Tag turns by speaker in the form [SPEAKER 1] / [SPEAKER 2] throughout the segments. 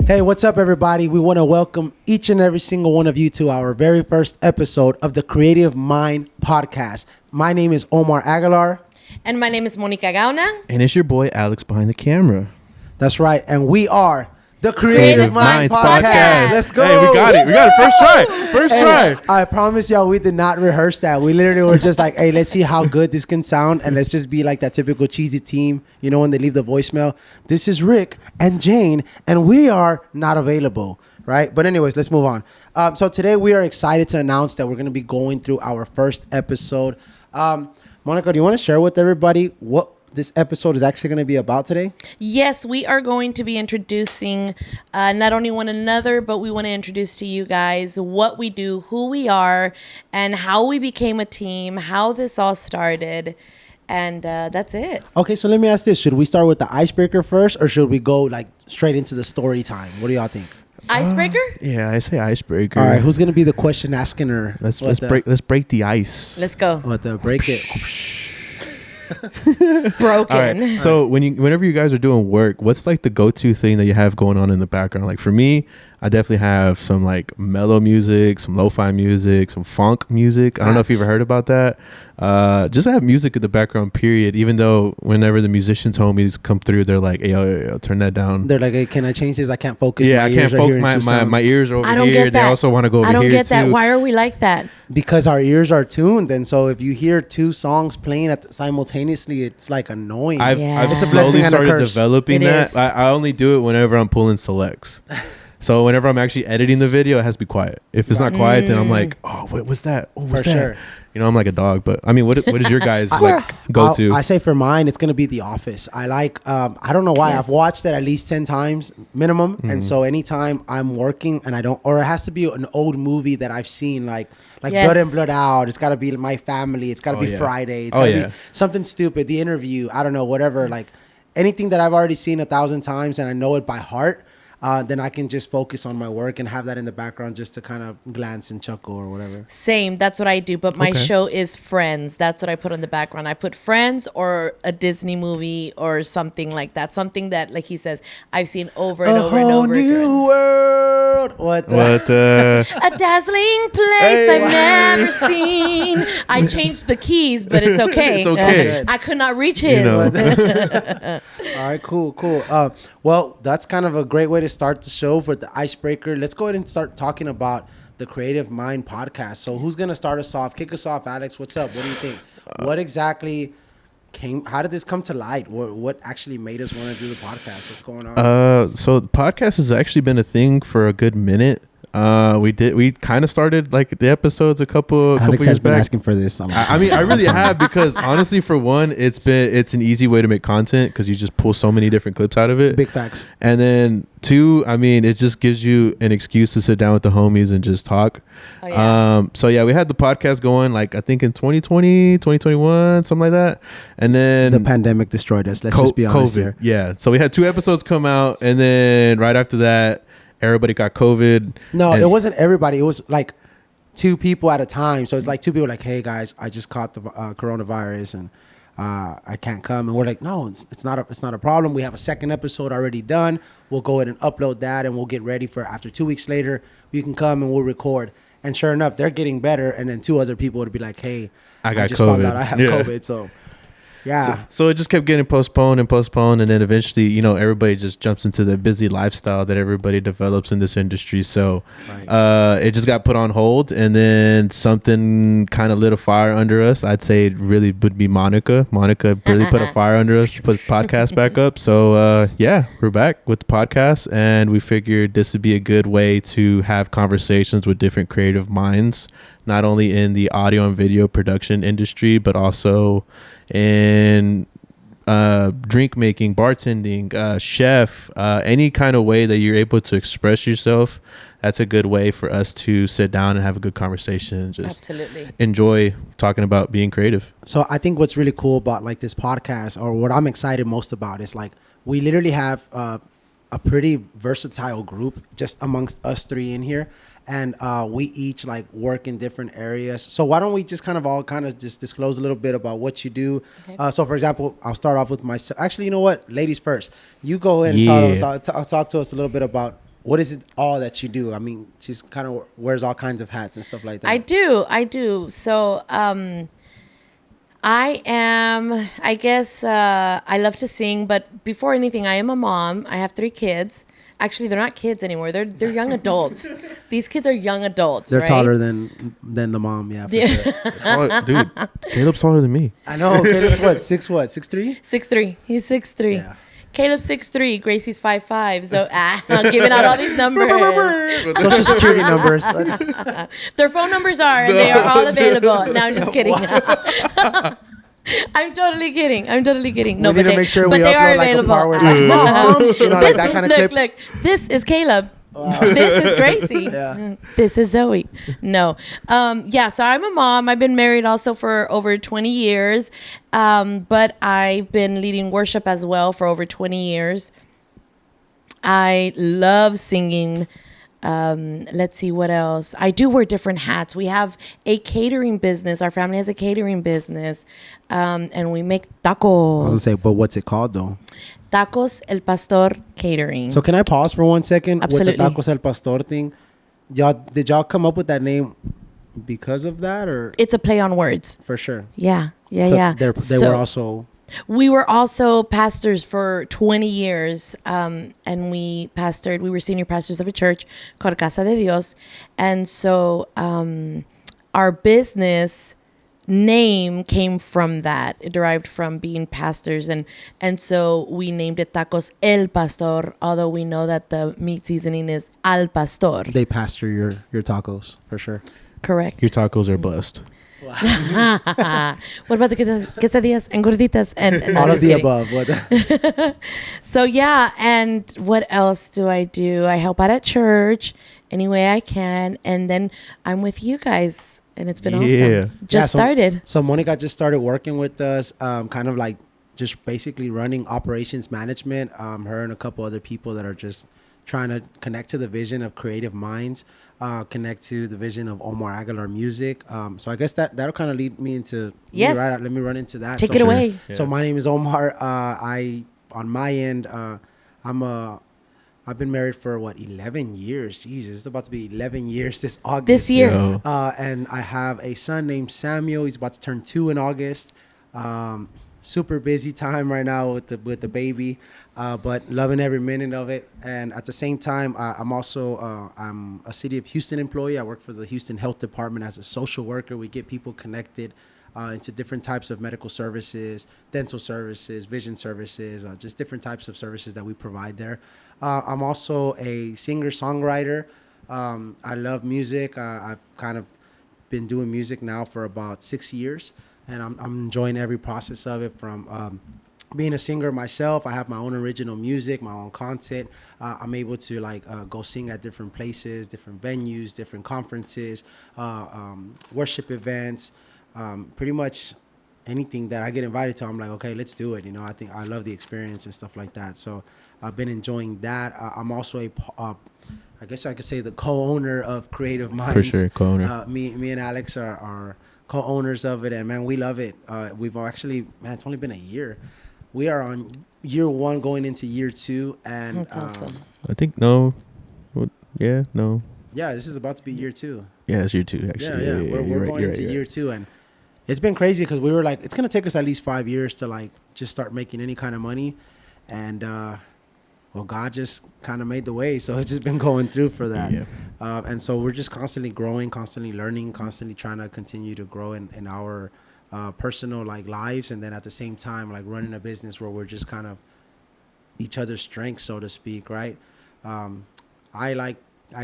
[SPEAKER 1] Hey, what's up, everybody? We want to welcome each and every single one of you to our very first episode of the Creative Mind Podcast. My name is Omar Aguilar.
[SPEAKER 2] And my name is Monica Gauna.
[SPEAKER 3] And it's your boy, Alex, behind the camera.
[SPEAKER 1] That's right. And we are the Creative Minds Podcast. Let's go.
[SPEAKER 3] Hey, we got it. First try. First try.
[SPEAKER 1] I promise y'all, we did not rehearse that. We literally were just like, hey, let's see how good this can sound. And let's just be like that typical cheesy team. You know, when they leave the voicemail, this is Rick and Jane, and we are not available. Right. But anyways, let's move on. So today we are excited to announce that we're going to be going through our first episode. Monica, do you want to share with everybody what this episode is actually going to be about today?
[SPEAKER 2] Yes, we are going to be introducing not only one another, but we want to introduce to you guys what we do, who we are, and how we became a team, how this all started. And that's it.
[SPEAKER 1] Okay, so let me ask this. Should we start with the icebreaker first, or should we go like straight into the story time? What do y'all think?
[SPEAKER 2] Icebreaker?
[SPEAKER 3] Yeah, I say icebreaker.
[SPEAKER 1] All right, who's going to be the question asking her?
[SPEAKER 3] Let's break the ice.
[SPEAKER 2] Let's go.
[SPEAKER 1] Break it.
[SPEAKER 2] Broken.
[SPEAKER 3] All right. So whenever you guys are doing work, what's like the go-to thing that you have going on in the background? Like for me, I definitely have some like mellow music, some lo-fi music, some funk music. I don't know if you've ever heard about that. Just have music in the background, period. Even though whenever the musicians homies come through, they're like, hey, yo, turn that down.
[SPEAKER 1] They're like, hey, can I change this? I can't focus.
[SPEAKER 3] Yeah, I can't focus. My ears are over
[SPEAKER 2] I don't
[SPEAKER 3] here.
[SPEAKER 2] get that.
[SPEAKER 3] They also want to go over here.
[SPEAKER 2] I don't get that.
[SPEAKER 3] Too.
[SPEAKER 2] Why are we like that?
[SPEAKER 1] Because our ears are tuned. And so if you hear two songs playing simultaneously, it's like annoying.
[SPEAKER 3] I've
[SPEAKER 2] It's a
[SPEAKER 1] blessing
[SPEAKER 3] slowly
[SPEAKER 1] and a
[SPEAKER 3] started
[SPEAKER 1] curse.
[SPEAKER 3] developing
[SPEAKER 2] It
[SPEAKER 3] that.
[SPEAKER 2] is.
[SPEAKER 3] I only do it whenever I'm pulling selects. So whenever I'm actually editing the video, it has to be quiet. If it's not quiet, then I'm like, oh, what's that? Oh, what's
[SPEAKER 1] For
[SPEAKER 3] that?
[SPEAKER 1] sure.
[SPEAKER 3] You know, I'm like a dog. But I mean, what is your guys like go to?
[SPEAKER 1] I say for mine, it's going to be The Office. I like, I don't know why.
[SPEAKER 2] Yes.
[SPEAKER 1] I've watched it at least 10 times minimum.
[SPEAKER 3] Mm-hmm.
[SPEAKER 1] And so anytime I'm working and I don't, or it has to be an old movie that I've seen, like
[SPEAKER 2] Yes.
[SPEAKER 1] Blood and Blood Out. It's got to be My Family. It's got to be
[SPEAKER 3] yeah.
[SPEAKER 1] Friday. It's got to be something stupid. The Interview. I don't know, whatever. Like anything that I've already seen 1,000 times and I know it by heart. Then I can just focus on my work and have that in the background just to kind of glance and chuckle or whatever.
[SPEAKER 2] Same. That's what I do. But my show is Friends. That's what I put on the background. I put Friends or a Disney movie or something like that. Something that, like he says, I've seen over and over and over
[SPEAKER 1] new
[SPEAKER 2] again.
[SPEAKER 1] world. What the?
[SPEAKER 2] A dazzling place I've never seen. I changed the keys, but it's okay.
[SPEAKER 3] It's okay.
[SPEAKER 2] I could not reach his.
[SPEAKER 3] You know.
[SPEAKER 1] All right, cool. Well, that's kind of a great way to start the show for the icebreaker. Let's go ahead and start talking about the Creative Mind Podcast. So who's going to start us off? Kick us off, Alex. What's up? What do you think? What exactly how did this come to light? What actually made us want to do the podcast? What's going on?
[SPEAKER 3] So the podcast has actually been a thing for a good minute. We kind of started like the episodes a couple
[SPEAKER 1] Alex
[SPEAKER 3] years
[SPEAKER 1] has been
[SPEAKER 3] back.
[SPEAKER 1] asking for this.
[SPEAKER 3] I mean, I really have, because honestly, for one, it's an easy way to make content because you just pull so many different clips out of it.
[SPEAKER 1] Big facts.
[SPEAKER 3] And then two, I mean, it just gives you an excuse to sit down with the homies and just talk.
[SPEAKER 2] Oh, yeah.
[SPEAKER 3] So yeah, we had the podcast going like I think in 2020, 2021, something like that. And then
[SPEAKER 1] The pandemic destroyed us. Let's just be honest here.
[SPEAKER 3] Yeah. So we had 2 episodes come out, and then right after that, everybody got COVID.
[SPEAKER 1] No,
[SPEAKER 3] and
[SPEAKER 1] it wasn't everybody. It was like 2 people at a time. So it's like 2 people like, hey, guys, I just caught the coronavirus and I can't come. And we're like, no, it's not a problem. We have a second episode already done. We'll go ahead and upload that, and we'll get ready for after 2 weeks later, you can come and we'll record. And sure enough, they're getting better. And then 2 other people would be like, hey,
[SPEAKER 3] I got
[SPEAKER 1] just
[SPEAKER 3] COVID.
[SPEAKER 1] found out I have COVID. So yeah.
[SPEAKER 3] So it just kept getting postponed, and then eventually, you know, everybody just jumps into the busy lifestyle that everybody develops in this industry. So it just got put on hold, and then something kind of lit a fire under us. I'd say it really would be Monica. Monica really put a fire under us to put the podcast back up. So yeah, we're back with the podcast, and we figured this would be a good way to have conversations with different creative minds, not only in the audio and video production industry, but also in drink making, bartending, chef, any kind of way that you're able to express yourself. That's a good way for us to sit down and have a good conversation and just
[SPEAKER 2] Absolutely.
[SPEAKER 3] enjoy talking about being creative.
[SPEAKER 1] So I think what's really cool about like this podcast, or what I'm excited most about, is like we literally have a pretty versatile group just amongst us 3 in here. And we each like work in different areas. So why don't we just kind of just disclose a little bit about what you do? Okay. So for example, I'll start off with myself. Actually, you know what? Ladies first. You go ahead and talk to us a little bit about what is it all that you do? I mean, she's kind of wears all kinds of hats and stuff like that.
[SPEAKER 2] I do. So, I guess, I love to sing, but before anything, I am a mom. I have 3 kids. Actually, they're not kids anymore. They're young adults. These kids are young adults.
[SPEAKER 1] They're
[SPEAKER 2] right?
[SPEAKER 1] taller than the mom. Yeah, for sure.
[SPEAKER 3] Dude, Caleb's taller than me.
[SPEAKER 1] I know. Caleb's what? 6'3"?
[SPEAKER 2] 6'3". He's 6'3".
[SPEAKER 1] Yeah.
[SPEAKER 2] Caleb's 6'3". Gracie's 5'5". So I'm giving out all these numbers.
[SPEAKER 1] Social security numbers.
[SPEAKER 2] Their phone numbers are, and they are all available. No, I'm just kidding. I'm totally kidding. No,
[SPEAKER 1] we need to make sure we
[SPEAKER 2] they are
[SPEAKER 1] upload like a
[SPEAKER 2] available.
[SPEAKER 1] part where it's like, Mom, you know, like that kind of clip.
[SPEAKER 2] Look, this is Caleb. This is Gracie.
[SPEAKER 1] Yeah.
[SPEAKER 2] This is Zoe. No. So I'm a mom. I've been married also for over 20 years. But I've been leading worship as well for over 20 years. I love singing. Let's see what else. I do wear different hats. We have a catering business. Our family has a catering business. And we make tacos.
[SPEAKER 1] I was gonna say, but what's it called though?
[SPEAKER 2] Tacos El Pastor Catering.
[SPEAKER 1] So can I pause for 1 second?
[SPEAKER 2] Absolutely.
[SPEAKER 1] With the Tacos El Pastor thing? Did y'all come up with that name because of that, or
[SPEAKER 2] It's a play on words.
[SPEAKER 1] for sure?
[SPEAKER 2] Yeah.
[SPEAKER 1] They
[SPEAKER 2] So
[SPEAKER 1] were also.
[SPEAKER 2] we were also pastors for 20 years. And we were senior pastors of a church called Casa de Dios. And so our business name came from that. It derived from being pastors, and so we named it Tacos El Pastor, although we know that the meat seasoning is Al Pastor.
[SPEAKER 1] They pastor your tacos for sure.
[SPEAKER 2] Correct.
[SPEAKER 3] Your tacos are blessed.
[SPEAKER 2] What about the quesadillas and gorditas and
[SPEAKER 1] All
[SPEAKER 2] I'm
[SPEAKER 1] of the
[SPEAKER 2] just kidding.
[SPEAKER 1] above. What?
[SPEAKER 2] So yeah, and what else do? I help out at church any way I can, and then I'm with you guys. And it's been awesome. Started.
[SPEAKER 1] So Monica just started working with us, kind of like just basically running operations management. Her and a couple other people that are just trying to connect to the vision of creative minds, connect to the vision of Omar Aguilar music. So I guess that'll kind of lead me into let me run into that.
[SPEAKER 2] Take it away.
[SPEAKER 1] So my name is Omar. On my end, I've been married for 11 years. Jesus, it's about to be 11 years this August.
[SPEAKER 2] This year.
[SPEAKER 1] And I have a son named Samuel. He's about to turn 2 in August. Super busy time right now with the baby, but loving every minute of it. And at the same time, I'm also I'm a City of Houston employee. I work for the Houston Health Department as a social worker. We get people connected into different types of medical services, dental services, vision services, just different types of services that we provide there. I'm also a singer-songwriter. I love music. I've kind of been doing music now for about 6 years, and I'm enjoying every process of it. From being a singer myself, I have my own original music, my own content. I'm able to go sing at different places, different venues, different conferences, worship events, pretty much anything that I get invited to. I'm like, okay, let's do it. I think I love the experience and stuff like that. So I've been enjoying that. I'm also I guess I could say the co-owner of Creative Minds.
[SPEAKER 3] For sure, co-owner.
[SPEAKER 1] Me and Alex are co-owners of it, and man, we love it. We've actually, it's only been a year. We are on year 1 going into year 2, and
[SPEAKER 2] That's awesome.
[SPEAKER 3] I think no. Yeah, no.
[SPEAKER 1] Yeah, this is about to be year 2.
[SPEAKER 3] Yeah, it's year 2 actually.
[SPEAKER 1] Yeah. We're going into year 2, and it's been crazy because we were like, it's gonna take us at least 5 years to just start making any kind of money, and well, God just kind of made the way, so it's just been going through for that.
[SPEAKER 3] Yeah.
[SPEAKER 1] And so we're just constantly growing, constantly learning, constantly trying to continue to grow in our personal lives, and then at the same time running a business where we're just kind of each other's strengths, so to speak, right? I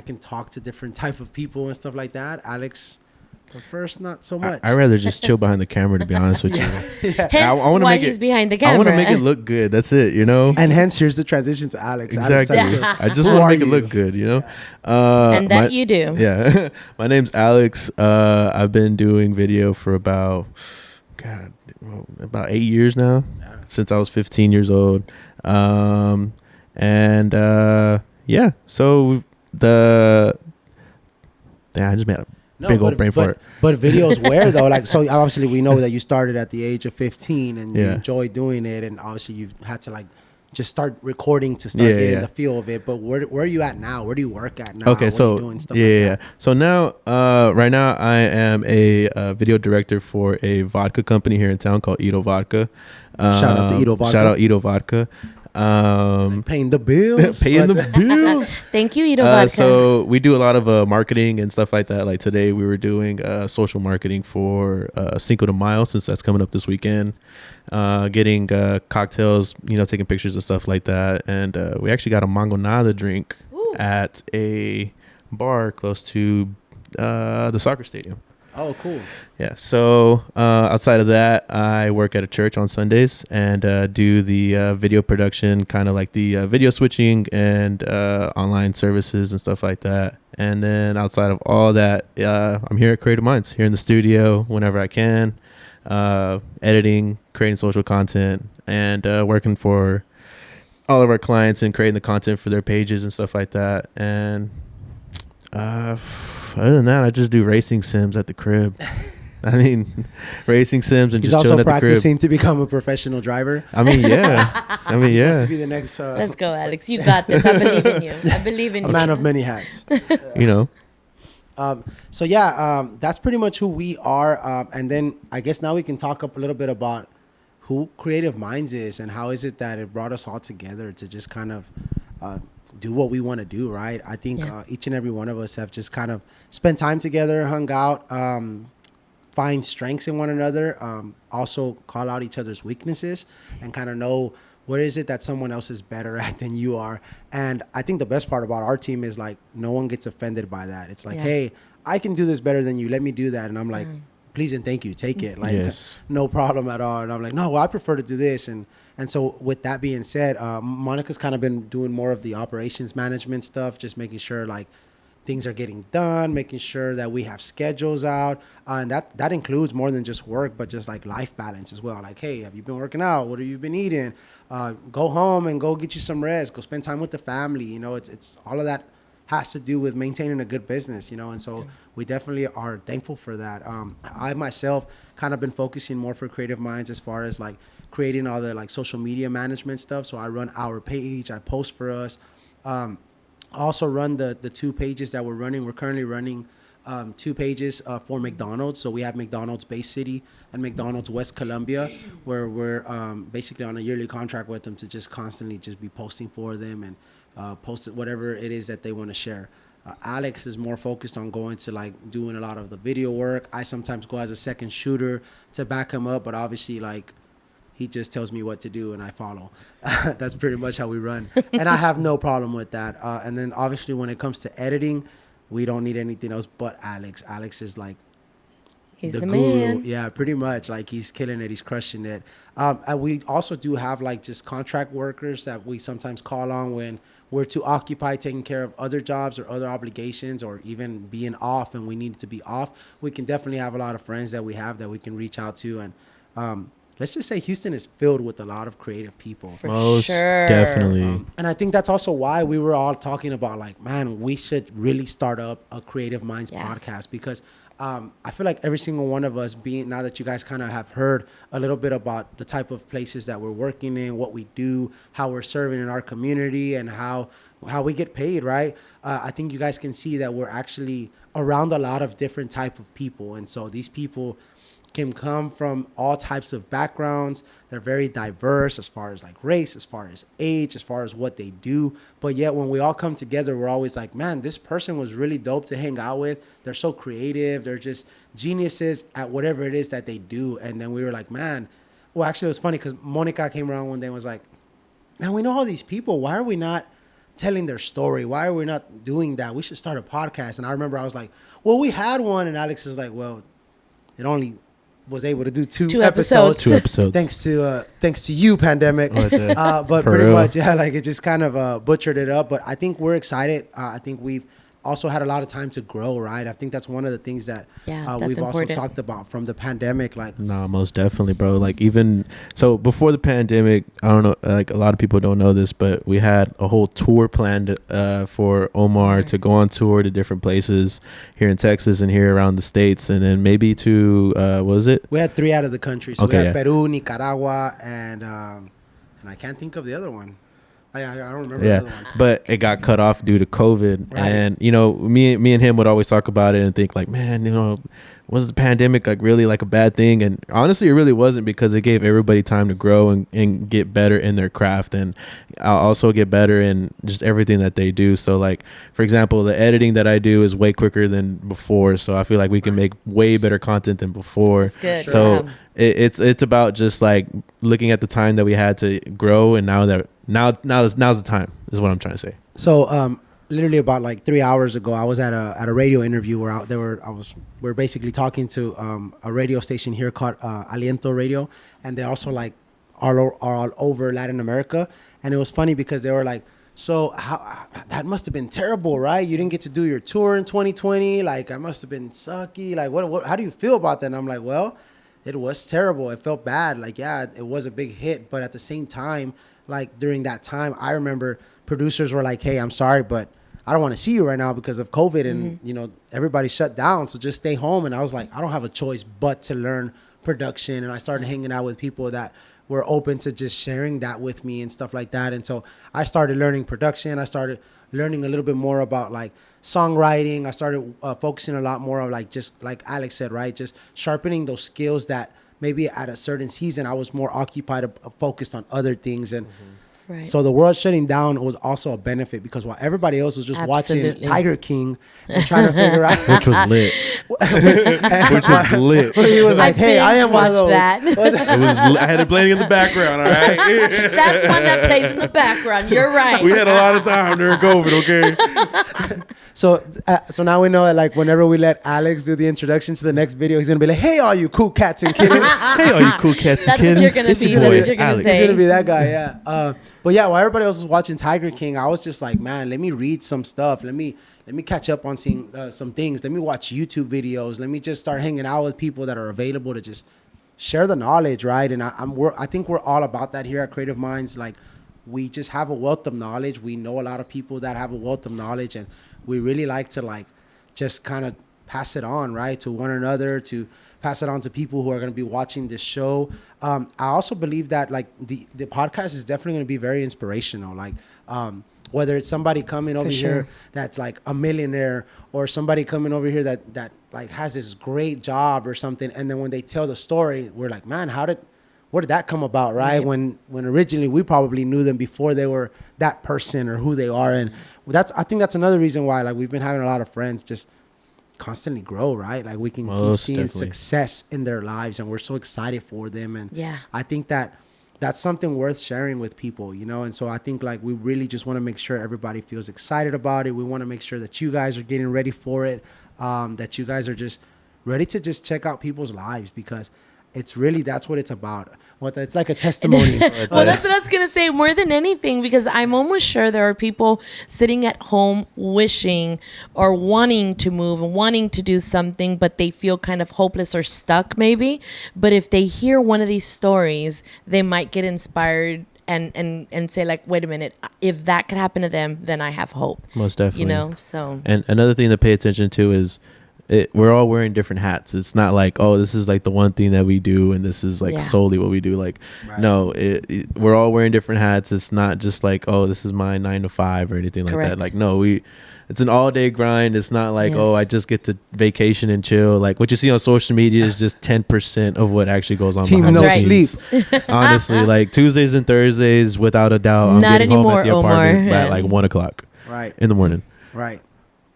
[SPEAKER 1] can talk to different type of people and stuff like that. Alex, at first, not so much.
[SPEAKER 3] I'd rather just chill behind the camera, to be honest with you.
[SPEAKER 1] Yeah.
[SPEAKER 2] Hence
[SPEAKER 3] I wanna
[SPEAKER 2] why
[SPEAKER 3] make
[SPEAKER 2] he's
[SPEAKER 3] it,
[SPEAKER 2] behind the camera.
[SPEAKER 3] I want to make it look good. That's it,
[SPEAKER 1] And hence, here's the transition to Alex.
[SPEAKER 3] Exactly.
[SPEAKER 1] Alex,
[SPEAKER 3] I just
[SPEAKER 1] who
[SPEAKER 3] want to
[SPEAKER 1] are
[SPEAKER 3] make it
[SPEAKER 1] you?
[SPEAKER 3] look good,
[SPEAKER 2] and that you do.
[SPEAKER 3] Yeah. My name's Alex. I've been doing video for about 8 years now, since I was 15 years old. So I just made a big old brain fart.
[SPEAKER 1] But videos where though? So obviously we know that you started at the age of 15 and you
[SPEAKER 3] Yeah.
[SPEAKER 1] enjoy doing it, and obviously you've had to just start recording to start getting the feel of it. But where are you at now? Where do you work at now?
[SPEAKER 3] Okay,
[SPEAKER 1] what
[SPEAKER 3] so
[SPEAKER 1] are you doing, stuff like that?
[SPEAKER 3] So now, right now, I am a video director for a vodka company here in town called Edo Vodka.
[SPEAKER 1] Shout out to Edo Vodka.
[SPEAKER 3] Shout out Edo Vodka.
[SPEAKER 1] Paying the bills.
[SPEAKER 3] Paying the bills.
[SPEAKER 2] Thank you, Edo Vodka.
[SPEAKER 3] So we do a lot of marketing and stuff like that. Like today, we were doing social marketing for Cinco de Mayo, since that's coming up this weekend. Getting cocktails, taking pictures and stuff like that. And we actually got a mangonada drink at a bar close to the soccer stadium.
[SPEAKER 1] Oh, cool.
[SPEAKER 3] Yeah. So outside of that, I work at a church on Sundays and do the video production, kind of like the video switching and online services and stuff like that. And then outside of all that, I'm here at Creative Minds, here in the studio whenever I can, editing, creating social content, and working for all of our clients and creating the content for their pages and stuff like that. And other than that, I just do racing sims at the crib. I mean, racing sims and
[SPEAKER 1] He's
[SPEAKER 3] just chilling at the crib.
[SPEAKER 1] also practicing to become a professional driver.
[SPEAKER 3] I mean, yeah.
[SPEAKER 1] Wants to be the next.
[SPEAKER 2] Let's go, Alex. You got this. I believe in you. I believe in you.
[SPEAKER 1] A man of many hats. So that's pretty much who we are. And then I guess now we can talk up a little bit about who Creative Minds is and how is it that it brought us all together to just kind of do what we want to do, right? I think each and every one of us have just kind of spent time together, hung out, find strengths in one another, also call out each other's weaknesses and kind of know where is it that someone else is better at than you are. And I think the best part about our team is like no one gets offended by that. It's like, hey, I can do this better than you. Let me do that. And I'm like, please and thank you. Take it. Like, no problem at all. And I'm like, no, well, I prefer to do this. And so with that being said, Monica's kind of been doing more of the operations management stuff, just making sure like things are getting done, making sure that we have schedules out. And that includes more than just work, but just like life balance as well. Like, hey, have you been working out? What have you been eating? Go home and go get you some rest. Go spend time with the family. It's all of that has to do with maintaining a good business, and so we definitely are thankful for that. I myself kind of been focusing more for Creative Minds as far as like creating all the like social media management stuff. So I run our page, I post for us. Also run the 2 pages that we're running. We're currently running 2 pages for McDonald's. So we have McDonald's Bay City and McDonald's West Columbia, where we're basically on a yearly contract with them to just constantly just be posting for them and post whatever it is that they want to share. Alex is more focused on going to like doing a lot of the video work. I sometimes go as a second shooter to back him up, but obviously like he just tells me what to do and I follow. That's pretty much how we run. And I have no problem with that. And then obviously when it comes to editing, we don't need anything else but Alex. Alex is like
[SPEAKER 2] he's the
[SPEAKER 1] guru.
[SPEAKER 2] man.
[SPEAKER 1] Yeah, pretty much. Like he's killing it. He's crushing it. And we also do have like just contract workers that we sometimes call on when we're too occupied taking care of other jobs or other obligations or even being off and we need to be off. We can definitely have a lot of friends that we have that we can reach out to. And let's just say Houston is filled with a lot of creative people.
[SPEAKER 2] For sure.
[SPEAKER 3] Definitely.
[SPEAKER 1] And I think that's also why we were all talking about like, man, we should really start up a Creative Minds podcast because I feel like every single one of us now that you guys kind of have heard a little bit about the type of places that we're working in, what we do, how we're serving in our community and how we get paid, right? I think you guys can see that we're actually around a lot of different type of people. And so these people can come from all types of backgrounds. They're very diverse as far as like race, as far as age, as far as what they do. But yet when we all come together, we're always like, man, this person was really dope to hang out with. They're so creative. They're just geniuses at whatever it is that they do. And then we were like, man, well, actually it was funny because Monica came around one day and was like, man, we know all these people. Why are we not telling their story? Why are we not doing that? We should start a podcast. And I remember I was like, well, we had one. And Alex is like, well, it only was able to do two episodes.
[SPEAKER 3] 2 episodes.
[SPEAKER 1] Thanks to you, pandemic. But
[SPEAKER 3] For
[SPEAKER 1] pretty
[SPEAKER 3] real.
[SPEAKER 1] much, yeah, like it just kind of butchered it up. But I think we're excited. I think we've also had a lot of time to grow, right? I think that's one of the things that we've also talked about from the pandemic. Like,
[SPEAKER 3] nah, most definitely, bro. Like even so before the pandemic, I don't know, like a lot of people don't know this, but we had a whole tour planned for Omar to go on tour to different places here in Texas and here around the States. And then maybe to, what was it?
[SPEAKER 1] we had 3 out of the country. So we had Peru, Nicaragua, and and I can't think of the other one. I don't remember the other one.
[SPEAKER 3] But it got cut off due to COVID.
[SPEAKER 1] Right.
[SPEAKER 3] And, you know, me and him would always talk about it and think like, man, you know, was the pandemic like really like a bad thing? And honestly, it really wasn't, because it gave everybody time to grow and get better in their craft, and also get better in just everything that they do. So like, for example, the editing that I do is way quicker than before. So I feel like we can make way better content than before.
[SPEAKER 2] That's good.
[SPEAKER 3] So
[SPEAKER 2] Yeah.
[SPEAKER 3] it's about just like looking at the time that we had to grow, and now's the time is what I'm trying to say.
[SPEAKER 1] So literally about like 3 hours ago, I was at a radio interview where we're basically talking to a radio station here called Aliento Radio, and they also like are all over Latin America. And it was funny because they were like, so how that must have been terrible, right? You didn't get to do your tour in 2020. Like, that must have been sucky. Like, what how do you feel about that? And I'm like, well, it was terrible. It felt bad. Like, yeah, it was a big hit, but at the same time, like during that time, I remember producers were like, hey, I'm sorry, but I don't want to see you right now because of COVID, and you know, everybody shut down, so just stay home. And I was like, I don't have a choice but to learn production. And I started hanging out with people that were open to just sharing that with me and stuff like that. And so I started learning production. I started learning a little bit more about like songwriting. I started focusing a lot more on like, just like Alex said, right, just sharpening those skills that maybe at a certain season I was more occupied, focused on other things. And
[SPEAKER 2] Right.
[SPEAKER 1] so the world shutting down was also a benefit, because while everybody else was just watching Tiger King and trying to figure out,
[SPEAKER 3] Which was lit. Which was lit.
[SPEAKER 1] he was like, hey, I am one of those.
[SPEAKER 2] That.
[SPEAKER 3] I had it playing in the background, all right?
[SPEAKER 2] That's one that plays in the background. You're right.
[SPEAKER 3] We had a lot of time during COVID, okay?
[SPEAKER 1] So now we know that, like, whenever we let Alex do the introduction to the next video, he's gonna be like, hey, all you cool cats and kittens.
[SPEAKER 3] Hey, all you cool cats and
[SPEAKER 2] That's what
[SPEAKER 3] kittens.
[SPEAKER 2] you're gonna
[SPEAKER 3] This
[SPEAKER 2] be.
[SPEAKER 3] is
[SPEAKER 2] That's
[SPEAKER 3] boy
[SPEAKER 2] what you're gonna
[SPEAKER 3] Alex.
[SPEAKER 2] say.
[SPEAKER 1] He's gonna be that guy, yeah. But yeah, while everybody else was watching Tiger King, I was just like, man, let me read some stuff. Let me catch up on seeing some things. Let me watch YouTube videos. Let me just start hanging out with people that are available to just share the knowledge, right? And I think we're all about that here at Creative Minds. Like, we just have a wealth of knowledge. We know a lot of people that have a wealth of knowledge, and we really like to like just kind of pass it on, right, to one another, to pass it on to people who are going to be watching this show. I also believe that like the podcast is definitely going to be very inspirational. Like, whether it's somebody coming over here that's like a millionaire, or somebody coming over here that like has this great job or something, and then when they tell the story, we're like, man, where did that come about, right? When originally we probably knew them before they were that person or who they are. And I think that's another reason why like we've been having a lot of friends just constantly grow, right? Like, we can keep seeing success in their lives, and we're so excited for them. And I think that's something worth sharing with people, you know? And so I think like we really just want to make sure everybody feels excited about it. We want to make sure that you guys are getting ready for it, that you guys are just ready to just check out people's lives, because it's really, that's what it's about. It's like a testimony.
[SPEAKER 2] Well, that's what I was going to say, more than anything, because I'm almost sure there are people sitting at home wishing or wanting to move and wanting to do something, but they feel kind of hopeless or stuck maybe. But if they hear one of these stories, they might get inspired and say like, wait a minute, if that could happen to them, then I have hope.
[SPEAKER 3] Most definitely.
[SPEAKER 2] You know, so.
[SPEAKER 3] And another thing to pay attention to is, we're all wearing different hats. It's not like, oh, this is like the one thing that we do, and this is like solely what we do. Like, no, we're all wearing different hats. It's not just like, oh, this is my 9 to 5 or anything like that. Like, no, it's an all day grind. It's not like, oh, I just get to vacation and chill. Like, what you see on social media is just 10% of what actually goes on.
[SPEAKER 1] Team
[SPEAKER 3] behind
[SPEAKER 1] no
[SPEAKER 3] the scenes.
[SPEAKER 1] sleep.
[SPEAKER 3] Honestly, like Tuesdays and Thursdays, without a doubt, I'm
[SPEAKER 2] Not
[SPEAKER 3] getting home at the
[SPEAKER 2] anymore,
[SPEAKER 3] apartment
[SPEAKER 2] Omar.
[SPEAKER 3] at like 1 o'clock in the morning.
[SPEAKER 1] Right.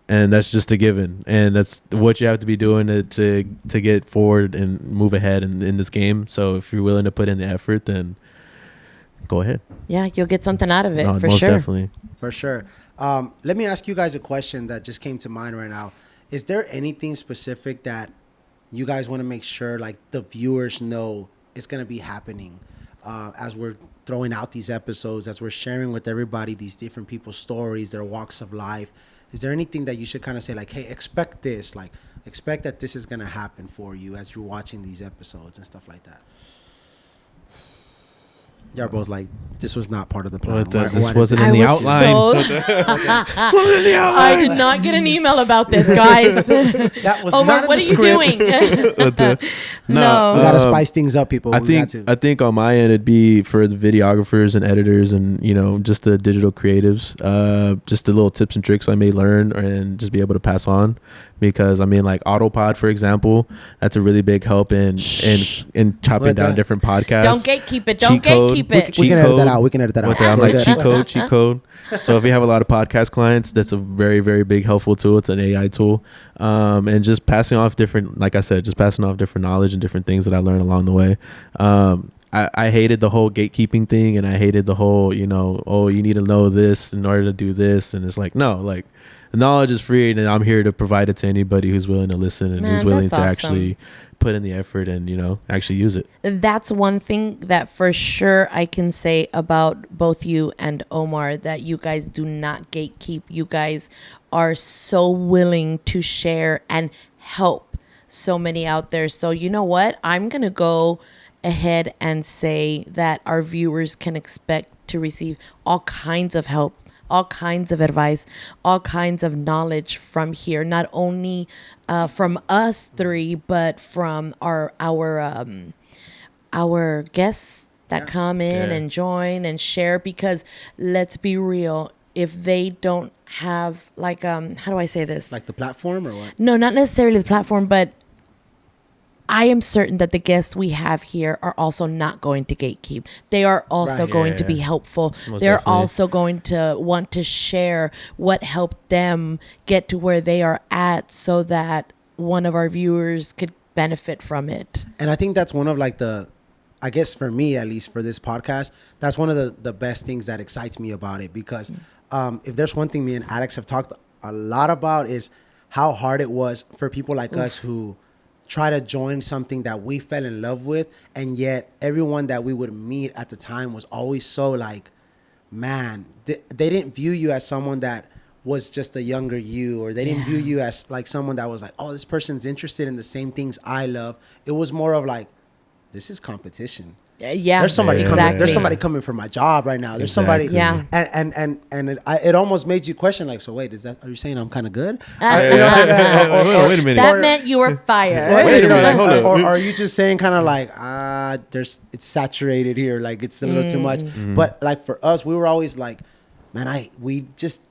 [SPEAKER 3] And that's just a given, and that's what you have to be doing to get forward and move ahead in this game. So if you're willing to put in the effort, then go ahead.
[SPEAKER 2] Yeah, you'll get something out of it, for
[SPEAKER 3] most
[SPEAKER 2] sure.
[SPEAKER 3] Definitely.
[SPEAKER 1] For sure. Let me ask you guys a question that just came to mind right now. Is there anything specific that you guys want to make sure like the viewers know is going to be happening as we're throwing out these episodes, as we're sharing with everybody these different people's stories, their walks of life? Is there anything that you should kind of say like, hey, expect this, like expect that this is going to happen for you as you're watching these episodes and stuff like that? Y'all both like, this was not part of the plan.
[SPEAKER 3] This wasn't in the outline.
[SPEAKER 2] I did not get an email about this, guys.
[SPEAKER 1] That was
[SPEAKER 2] Omar,
[SPEAKER 1] not in
[SPEAKER 2] what
[SPEAKER 1] the
[SPEAKER 2] are you
[SPEAKER 1] script.
[SPEAKER 2] doing? No.
[SPEAKER 1] We gotta spice things up, people.
[SPEAKER 3] I
[SPEAKER 1] We got
[SPEAKER 3] think
[SPEAKER 1] to.
[SPEAKER 3] I think on my end it'd be for the videographers and editors and just the digital creatives, just the little tips and tricks I may learn and just be able to pass on, because I mean, like Autopod, for example, that's a really big help in chopping down different podcasts.
[SPEAKER 2] Don't gatekeep it. Don't gatekeep it.
[SPEAKER 1] We can edit that out. We can edit that out.
[SPEAKER 3] I'm
[SPEAKER 1] We're
[SPEAKER 3] like
[SPEAKER 1] good.
[SPEAKER 3] cheat code. So if you have a lot of podcast clients, that's a very, very big helpful tool. It's an AI tool, and just passing off different, like I said, just passing off different knowledge and different things that I learned along the way. I hated the whole gatekeeping thing, and I hated the whole, oh, you need to know this in order to do this, and it's like, no, like the knowledge is free, and I'm here to provide it to anybody who's willing to listen and who's willing to actually put in the effort and actually use it.
[SPEAKER 2] That's one thing that for sure I can say about both you and Omar, that you guys do not gatekeep. You guys are so willing to share and help so many out there. So you know what? I'm going to go ahead and say that our viewers can expect to receive all kinds of help, all kinds of advice, all kinds of knowledge from here, not only from us three, but from our guests that come in and join and share. Because let's be real, if they don't have like how do I say this?
[SPEAKER 1] Like the platform or what?
[SPEAKER 2] No, not necessarily the platform, but I am certain that the guests we have here are also not going to gatekeep. They are also going to be helpful. They're also going to want to share what helped them get to where they are at, so that one of our viewers could benefit from it.
[SPEAKER 1] And I think that's one of like I guess for me, at least for this podcast, that's one of the best things that excites me about it. Because if there's one thing me and Alex have talked a lot about, is how hard it was for people like us who try to join something that we fell in love with, and yet everyone that we would meet at the time was always so like, man, they didn't view you as someone that was just a younger you, or they didn't view you as like someone that was like, oh, this person's interested in the same things I love. It was more of like, this is competition.
[SPEAKER 2] Yeah,
[SPEAKER 1] There's somebody coming.
[SPEAKER 2] exactly.
[SPEAKER 1] There's somebody coming for my job right now. There's somebody.
[SPEAKER 2] Yeah.
[SPEAKER 1] And it almost made you question, like, so wait, are you saying I'm kind of good?
[SPEAKER 3] Wait a minute.
[SPEAKER 2] That meant you were fired.
[SPEAKER 3] Wait a minute, hold up.
[SPEAKER 1] Or are you just saying kind of like, it's saturated here, like it's a little too much. But like for us, we were always like, man, we just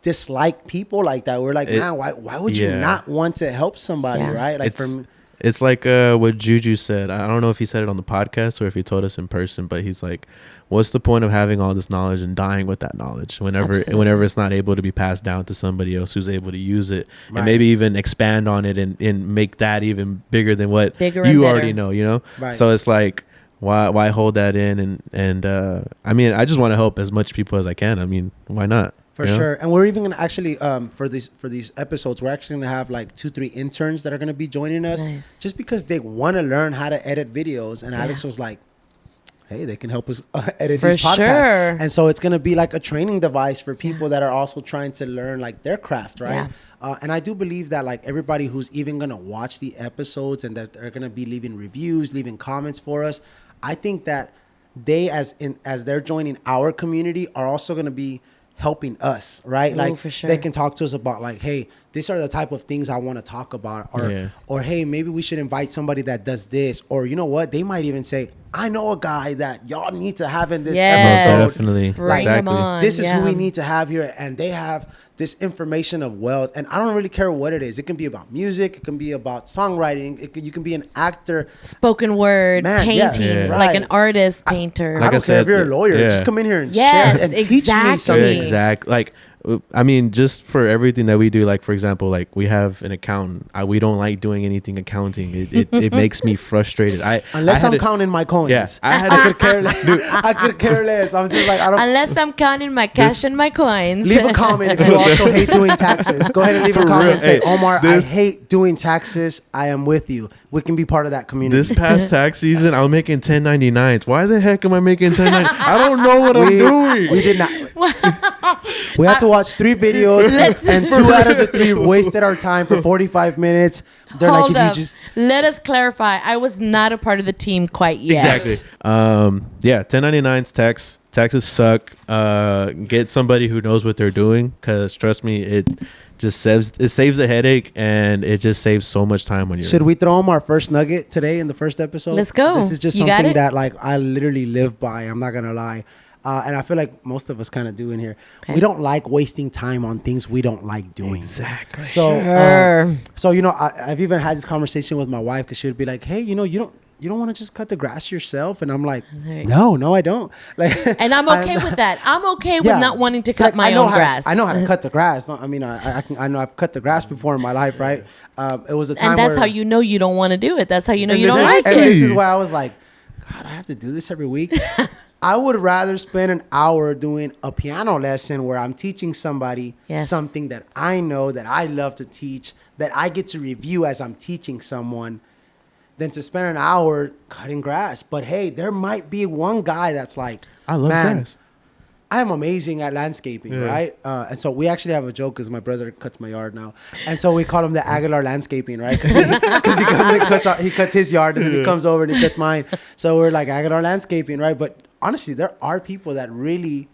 [SPEAKER 1] dislike people like that. We're like, man, why would you not want to help somebody, right? Like
[SPEAKER 3] it's like what Juju said. I don't know if he said it on the podcast or if he told us in person, but he's like, what's the point of having all this knowledge and dying with that knowledge whenever it's not able to be passed down to somebody else who's able to use it and maybe even expand on it and make that even bigger than what you already know, Right. So it's like, why hold that in? And I mean, I just want to help as much people as I can. I mean, why not?
[SPEAKER 1] For sure. And we're even going to actually, for these episodes, we're actually going to have like 2-3 interns that are going to be joining us just because they want to learn how to edit videos. And Alex was like, hey, they can help us edit these podcasts. Sure. And so it's going to be like a training device for people that are also trying to learn like their craft, right? Yeah. And I do believe that like everybody who's even going to watch the episodes and that they're going to be leaving reviews, leaving comments for us, I think that they, as they're joining our community, are also going to be helping us, right? Like for sure. They can talk to us about like, hey, these are the type of things I want to talk about, or hey, maybe we should invite somebody that does this, or you know what? They might even say, I know a guy that y'all need to have in this episode.
[SPEAKER 3] Definitely.
[SPEAKER 2] Bring them on.
[SPEAKER 1] This is who we need to have here, and they have this information of wealth. And I don't really care what it is. It can be about music. It can be about songwriting. You can be an actor.
[SPEAKER 2] Spoken word, painting, like an artist, painter.
[SPEAKER 1] I don't care if you're a lawyer. Just come in here and share and teach me something.
[SPEAKER 3] Exactly. Like, I mean, just for everything that we do, like, for example, like we have an accountant. We don't like doing anything accounting. It makes me frustrated.
[SPEAKER 1] Unless I'm counting my coins.
[SPEAKER 3] Yeah,
[SPEAKER 1] I could care less. I could care less. I'm just like, I don't.
[SPEAKER 2] Unless I'm counting my cash and my coins.
[SPEAKER 1] Leave a comment if you also hate doing taxes. Go ahead and leave a comment and say, Omar, I hate doing taxes. I am with you. We can be part of that community.
[SPEAKER 3] This past tax season, I was making 1099s. Why the heck am I making 1099s? I don't know what I'm doing.
[SPEAKER 1] We did not. We had to watch 3 videos, and 2 out of the 3 wasted our time for 45 minutes. They're
[SPEAKER 2] Hold
[SPEAKER 1] like,
[SPEAKER 2] up. Let us clarify. I was not a part of the team quite yet.
[SPEAKER 3] Exactly. 1099s taxes suck. Get somebody who knows what they're doing, because trust me, just saves the headache, and it just saves so much time on you.
[SPEAKER 1] Should we throw him our first nugget today in the first episode?
[SPEAKER 2] Let's go.
[SPEAKER 1] This is just
[SPEAKER 2] You got
[SPEAKER 1] something
[SPEAKER 2] it?
[SPEAKER 1] that like I literally live by. I'm not gonna lie. And I feel like most of us kind of do in here.
[SPEAKER 2] Okay.
[SPEAKER 1] We don't like wasting time on things we don't like doing.
[SPEAKER 3] Exactly.
[SPEAKER 1] So,
[SPEAKER 2] Sure.
[SPEAKER 1] so you know, I've even had this conversation with my wife because she would be like, "Hey, you know, you don't want to just cut the grass yourself?" And I'm like,
[SPEAKER 2] Right.
[SPEAKER 1] "No, I don't." Like,
[SPEAKER 2] And I'm okay with that. I'm okay with
[SPEAKER 1] yeah.
[SPEAKER 2] not wanting to cut
[SPEAKER 1] Like,
[SPEAKER 2] my
[SPEAKER 1] I know
[SPEAKER 2] own
[SPEAKER 1] how
[SPEAKER 2] grass.
[SPEAKER 1] I know how to cut the grass. No, I mean, I know I've cut the grass before in my life, right? It was a time
[SPEAKER 2] And that's
[SPEAKER 1] where,
[SPEAKER 2] how you know you don't want to do it. That's how you know
[SPEAKER 1] and
[SPEAKER 2] you
[SPEAKER 1] this
[SPEAKER 2] don't
[SPEAKER 1] is-
[SPEAKER 2] like
[SPEAKER 1] and
[SPEAKER 2] it.
[SPEAKER 1] this is why I was like, God, I have to do this every week. I would rather spend an hour doing a piano lesson where I'm teaching somebody
[SPEAKER 2] Yes.
[SPEAKER 1] something that I know that I love to teach, that I get to review as I'm teaching someone, than to spend an hour cutting grass. But hey, there might be one guy that's like,
[SPEAKER 3] I love
[SPEAKER 1] man,
[SPEAKER 3] grass.
[SPEAKER 1] I'm amazing at landscaping,
[SPEAKER 3] Yeah.
[SPEAKER 1] right? And so we actually have a joke because my brother cuts my yard now, and so we call him the Aguilar Landscaping, right? Because he cuts his yard and then he comes over and he cuts mine. So we're like Aguilar Landscaping, right? But honestly, there are people that really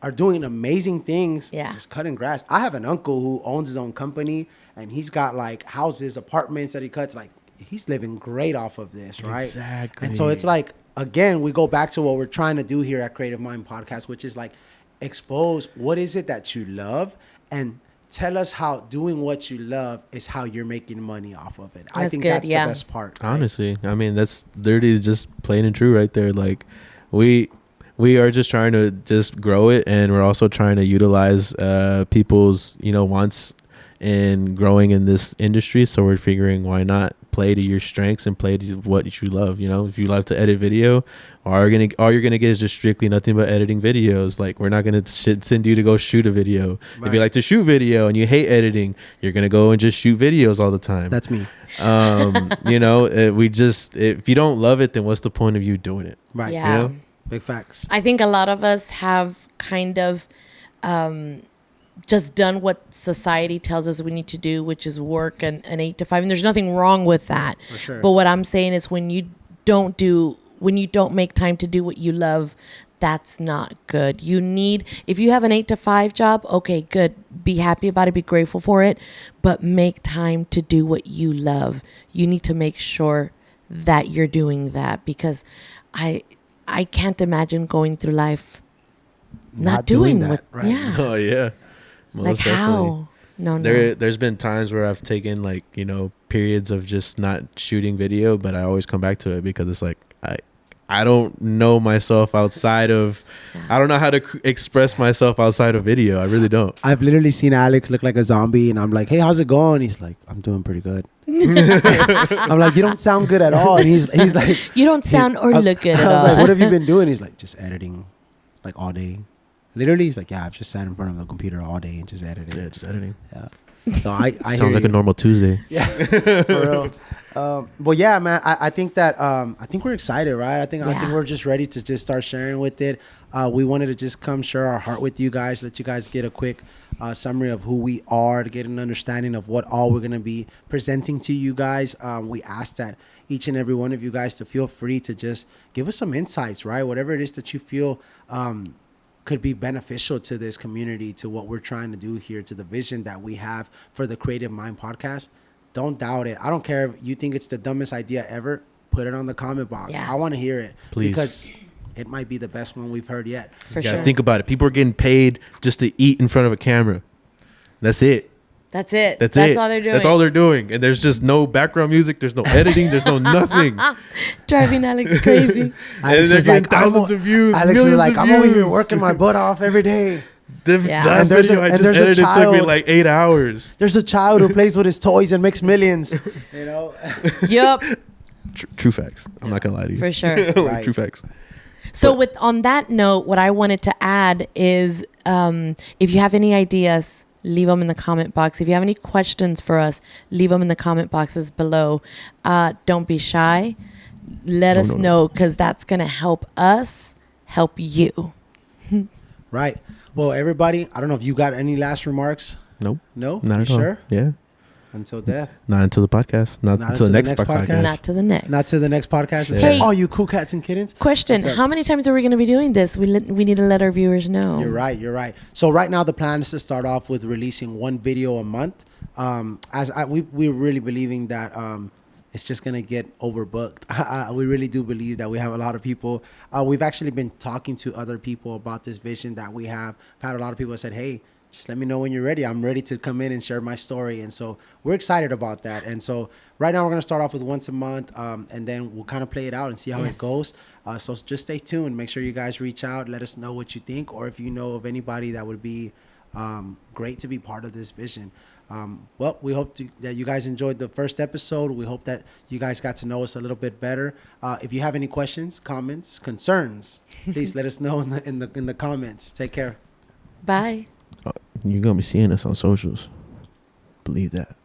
[SPEAKER 1] are doing amazing things,
[SPEAKER 2] Yeah.
[SPEAKER 1] just cutting grass. I have an uncle who owns his own company, and he's got like houses, apartments that he cuts. Like he's living great off of this, right?
[SPEAKER 3] Exactly.
[SPEAKER 1] And so it's like, again, we go back to what we're trying to do here at Creative Mind Podcast, which is like expose what is it that you love and tell us how doing what you love is how you're making money off of it. I
[SPEAKER 2] That's
[SPEAKER 1] think
[SPEAKER 2] good,
[SPEAKER 1] that's
[SPEAKER 2] yeah.
[SPEAKER 1] the best part. right?
[SPEAKER 3] Honestly, I mean, that's literally just plain and true right there. Like we are just trying to just grow it, and we're also trying to utilize people's, you know, wants in growing in this industry. So we're figuring, why not play to your strengths and play to what you love. You know, if you love to edit video, all you're gonna get is just strictly nothing but editing videos. Like, we're not gonna send you to go shoot a video.
[SPEAKER 1] Right.
[SPEAKER 3] If you like to shoot video and you hate editing, you're gonna go and just shoot videos all the time.
[SPEAKER 1] That's me.
[SPEAKER 3] You know, if you don't love it, then what's the point of you doing it?
[SPEAKER 1] Right.
[SPEAKER 2] Yeah.
[SPEAKER 3] You know?
[SPEAKER 1] Big facts.
[SPEAKER 2] I think a lot of us have kind of just done what society tells us we need to do, which is work an 8 to 5. And there's nothing wrong with that.
[SPEAKER 1] For sure.
[SPEAKER 2] But what I'm saying is when you don't make time to do what you love, that's not good. If you have an 8 to 5 job, okay, good. Be happy about it. Be grateful for it. But make time to do what you love. You need to make sure that you're doing that, because I can't imagine going through life not doing
[SPEAKER 1] that,
[SPEAKER 2] what,
[SPEAKER 1] right?
[SPEAKER 2] yeah.
[SPEAKER 3] Oh yeah. Most
[SPEAKER 2] Like
[SPEAKER 3] definitely.
[SPEAKER 2] how? No.
[SPEAKER 3] There's been times where I've taken, like, you know, periods of just not shooting video, but I always come back to it because it's like I don't know myself outside of, I don't know how to express myself outside of video. I really don't.
[SPEAKER 1] I've literally seen Alex look like a zombie, and I'm like, "Hey, how's it going?" He's like, "I'm doing pretty good." I'm like, "You don't sound good at all." And he's like,
[SPEAKER 2] You don't sound or look good at
[SPEAKER 1] I was
[SPEAKER 2] all.
[SPEAKER 1] like, "What have you been doing?" He's like, "Just editing, like all day." Literally, he's like, "Yeah, I've just sat in front of the computer all day and just edited."
[SPEAKER 3] Yeah, just editing.
[SPEAKER 1] Yeah. So I
[SPEAKER 3] Sounds
[SPEAKER 1] hear
[SPEAKER 3] like
[SPEAKER 1] you.
[SPEAKER 3] a normal Tuesday.
[SPEAKER 1] Yeah, for real. Well, yeah, man. I think that I think we're excited, right? I think
[SPEAKER 2] Yeah.
[SPEAKER 1] we're just ready to just start sharing with it. We wanted to just come share our heart with you guys, let you guys get a quick summary of who we are, to get an understanding of what all we're gonna be presenting to you guys. We ask that each and every one of you guys to feel free to just give us some insights, right? Whatever it is that you feel could be beneficial to this community, to what we're trying to do here, to the vision that we have for the Creative Mind Podcast. Don't doubt it. I don't care if you think it's the dumbest idea ever. Put it on the comment box.
[SPEAKER 2] Yeah.
[SPEAKER 1] I want to hear it.
[SPEAKER 3] Please.
[SPEAKER 1] Because it might be the best one we've heard yet.
[SPEAKER 2] For
[SPEAKER 3] Yeah,
[SPEAKER 2] sure.
[SPEAKER 3] think about it. People are getting paid just to eat in front of a camera. That's it.
[SPEAKER 2] That's it.
[SPEAKER 3] That's it.
[SPEAKER 2] all they're doing.
[SPEAKER 3] That's all they're doing. And there's just no background music. There's no editing. There's no nothing.
[SPEAKER 2] Driving Alex crazy.
[SPEAKER 3] And
[SPEAKER 1] Alex
[SPEAKER 3] they're
[SPEAKER 1] is
[SPEAKER 3] getting
[SPEAKER 1] like,
[SPEAKER 3] thousands of views.
[SPEAKER 1] Alex is
[SPEAKER 3] millions
[SPEAKER 1] like,
[SPEAKER 3] of
[SPEAKER 1] I'm over here
[SPEAKER 3] views.
[SPEAKER 1] working my butt off every day.
[SPEAKER 3] The
[SPEAKER 2] Yeah.
[SPEAKER 3] last
[SPEAKER 1] And there's
[SPEAKER 3] video
[SPEAKER 1] a-
[SPEAKER 3] I
[SPEAKER 1] and
[SPEAKER 3] just
[SPEAKER 1] there's a
[SPEAKER 3] edited took me
[SPEAKER 1] child.
[SPEAKER 3] like 8 hours.
[SPEAKER 1] There's a child who plays with his toys and makes millions. You know?
[SPEAKER 2] Yup.
[SPEAKER 3] True facts. I'm not gonna lie to you.
[SPEAKER 2] For sure.
[SPEAKER 1] Right.
[SPEAKER 3] True facts.
[SPEAKER 2] So on that note, what I wanted to add is if you have any ideas, leave them in the comment box. If you have any questions for us, leave them in the comment boxes below. Don't be shy. Let us know, because that's going to help us help you.
[SPEAKER 1] Right. Well, everybody, I don't know if you got any last remarks.
[SPEAKER 3] Nope.
[SPEAKER 1] No?
[SPEAKER 3] Not
[SPEAKER 1] You
[SPEAKER 3] at all.
[SPEAKER 1] sure?
[SPEAKER 3] Yeah.
[SPEAKER 1] Until death.
[SPEAKER 3] Not until the podcast. Not until the next podcast.
[SPEAKER 2] Not to the next.
[SPEAKER 1] Not to the next podcast. It's
[SPEAKER 2] Hey.
[SPEAKER 1] like, oh, you cool cats and kittens.
[SPEAKER 2] Question:
[SPEAKER 1] What's up?
[SPEAKER 2] how many times are we going to be doing this? We need to let our viewers know.
[SPEAKER 1] You're right. So right now the plan is to start off with releasing one video a month. We're really believing that it's just gonna get overbooked. We really do believe that we have a lot of people. We've actually been talking to other people about this vision that we have. I've had a lot of people that said, "Hey, just let me know when you're ready. I'm ready to come in and share my story." And so we're excited about that. And so right now we're gonna start off with once a month, and then we'll kind of play it out and see how it goes. So just stay tuned. Make sure you guys reach out. Let us know what you think, or if you know of anybody that would be great to be part of this vision. Well, we hope that you guys enjoyed the first episode. We hope that you guys got to know us a little bit better. If you have any questions, comments, concerns, please let us know in the comments. Take care.
[SPEAKER 2] Bye.
[SPEAKER 3] You're gonna be seeing us on socials. Believe that.